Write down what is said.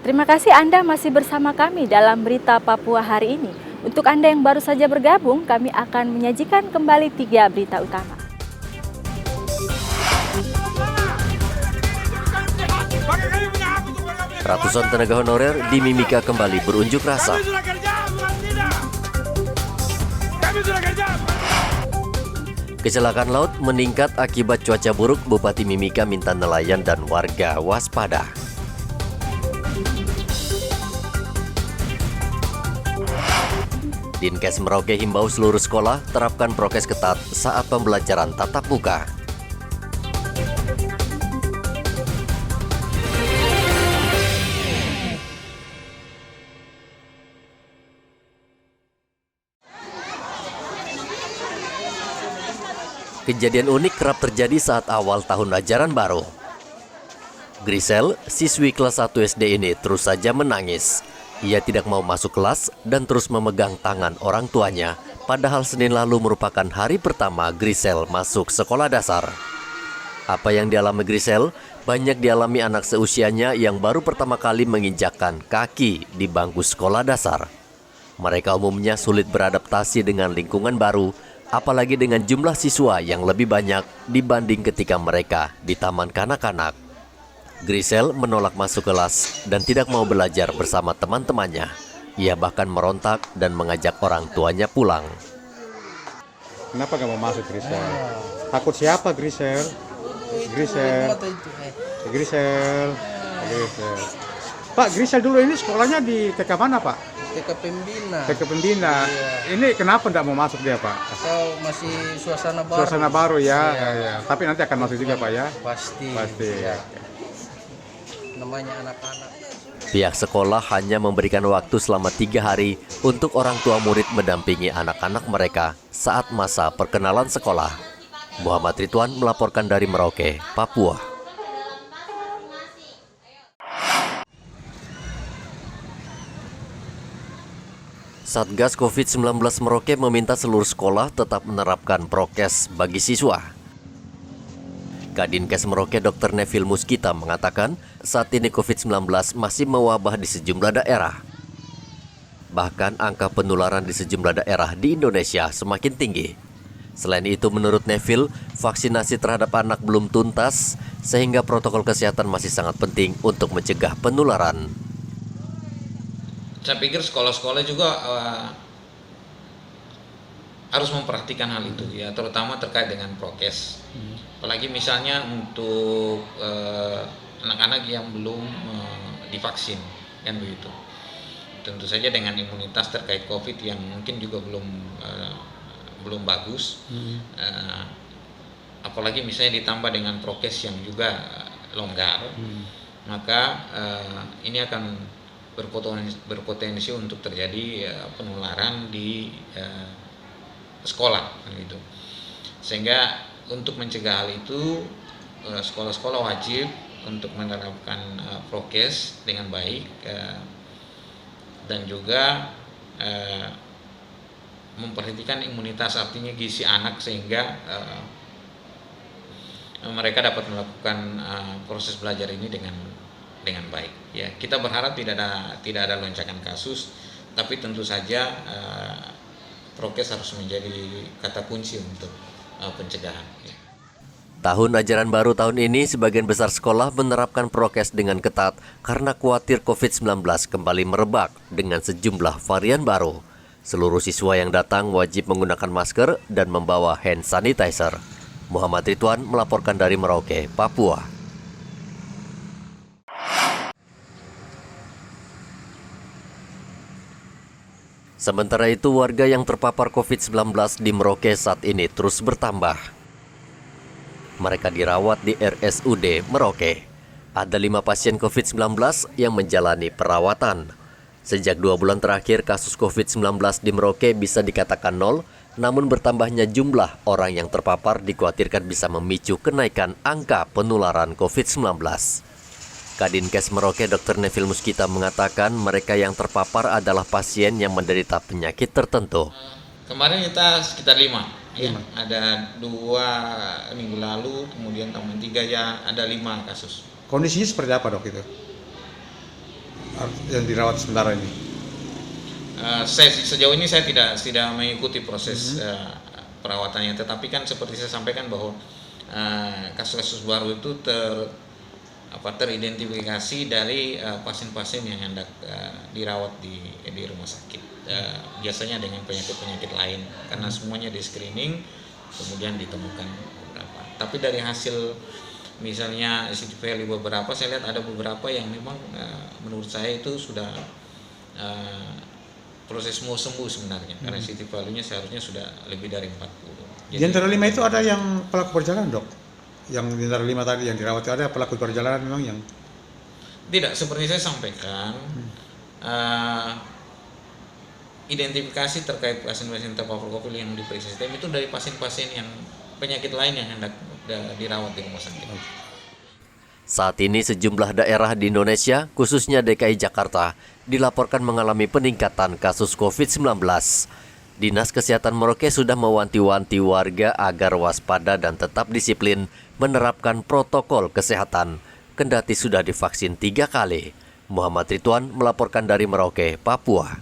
Terima kasih Anda masih bersama kami dalam Berita Papua hari ini. Untuk Anda yang baru saja bergabung, kami akan menyajikan kembali 3 berita utama. Ratusan tenaga honorer di Mimika kembali berunjuk rasa. Kecelakaan laut meningkat akibat cuaca buruk. Bupati Mimika minta nelayan dan warga waspada. Dinkes Merauke himbau seluruh sekolah terapkan prokes ketat saat pembelajaran tatap muka. Kejadian unik kerap terjadi saat awal tahun ajaran baru. Grisel, siswi kelas 1 SD ini terus saja menangis. Ia tidak mau masuk kelas dan terus memegang tangan orang tuanya, padahal Senin lalu merupakan hari pertama Grisel masuk sekolah dasar. Apa yang dialami Grisel banyak dialami anak seusianya yang baru pertama kali menginjakkan kaki di bangku sekolah dasar. Mereka umumnya sulit beradaptasi dengan lingkungan baru, apalagi dengan jumlah siswa yang lebih banyak dibanding ketika mereka di taman kanak-kanak. Grisel menolak masuk kelas dan tidak mau belajar bersama teman-temannya. Ia bahkan merontak dan mengajak orang tuanya pulang. Kenapa gak mau masuk Grisel? Takut siapa Grisel? Grisel. Pak, Grisel dulu ini sekolahnya di TK mana Pak? TK Pembina. TK Pembina. Iya. Ini kenapa tidak mau masuk dia Pak? Atau masih suasana baru? Suasana baru ya. Iya. Ya. Tapi nanti akan masuk juga Pak ya? Pasti. Ya. Namanya anak-anak. Pihak sekolah hanya memberikan waktu selama 3 hari untuk orang tua murid mendampingi anak-anak mereka saat masa perkenalan sekolah. Muhammad Ridwan melaporkan dari Merauke, Papua. Satgas COVID-19 Merauke meminta seluruh sekolah tetap menerapkan prokes bagi siswa. Kadinkes Merauke Dr. Neville Muskita mengatakan saat ini COVID-19 masih mewabah di sejumlah daerah. Bahkan angka penularan di sejumlah daerah di Indonesia semakin tinggi. Selain itu menurut Neville, vaksinasi terhadap anak belum tuntas sehingga protokol kesehatan masih sangat penting untuk mencegah penularan. Saya pikir sekolah-sekolah juga harus memperhatikan hal itu ya, terutama terkait dengan prokes. Apalagi misalnya untuk anak-anak yang belum divaksin, kan begitu. Tentu saja dengan imunitas terkait COVID yang mungkin juga belum bagus. Apalagi misalnya ditambah dengan prokes yang juga longgar, maka ini akan berpotensi untuk terjadi penularan di sekolah, gitu. Sehingga untuk mencegah hal itu, sekolah-sekolah wajib untuk menerapkan prokes dengan baik dan juga memperhatikan imunitas, artinya gizi anak, sehingga mereka dapat melakukan proses belajar ini dengan baik. Ya, kita berharap tidak ada lonjakan kasus, tapi tentu saja prokes harus menjadi kata kunci untuk pencegahan. Tahun ajaran baru tahun ini, sebagian besar sekolah menerapkan prokes dengan ketat karena khawatir COVID-19 kembali merebak dengan sejumlah varian baru. Seluruh siswa yang datang wajib menggunakan masker dan membawa hand sanitizer. Muhammad Ridwan melaporkan dari Merauke, Papua. Sementara itu, warga yang terpapar COVID-19 di Merauke saat ini terus bertambah. Mereka dirawat di RSUD Merauke. Ada 5 pasien COVID-19 yang menjalani perawatan. Sejak 2 bulan terakhir, kasus COVID-19 di Merauke bisa dikatakan nol, namun bertambahnya jumlah orang yang terpapar dikhawatirkan bisa memicu kenaikan angka penularan COVID-19. Kadinkes Merauke Dr. Neville Muskita mengatakan mereka yang terpapar adalah pasien yang menderita penyakit tertentu. Kemarin kita sekitar 5. Ya, ada 2 minggu lalu, kemudian tahun 3 ya ada 5 kasus. Kondisinya seperti apa dok itu? yang dirawat sementara ini? Sejauh ini saya tidak mengikuti proses perawatannya, tetapi kan seperti saya sampaikan bahwa kasus-kasus baru itu teridentifikasi dari pasien-pasien yang hendak dirawat di rumah sakit, biasanya dengan penyakit-penyakit lain, karena semuanya di screening kemudian ditemukan beberapa. Tapi dari hasil misalnya CT value beberapa, saya lihat ada beberapa yang memang menurut saya itu sudah proses mau sembuh sebenarnya, karena CT value-nya seharusnya sudah lebih dari 40. Di antara 5 itu ada yang pelaku perjalanan, Dok? Yang di antara 5 tadi yang dirawat itu ada pelaku perjalanan memang yang? Tidak, seperti saya sampaikan, identifikasi terkait pasien-pasien terpapar COVID yang diperiksa sistem itu dari pasien-pasien yang penyakit lain yang hendak dirawat di rumah sakit. Saat ini sejumlah daerah di Indonesia, khususnya DKI Jakarta, dilaporkan mengalami peningkatan kasus COVID-19. Dinas Kesehatan Merauke sudah mewanti-wanti warga agar waspada dan tetap disiplin menerapkan protokol kesehatan, kendati sudah divaksin 3 kali. Muhammad Ridwan melaporkan dari Merauke, Papua.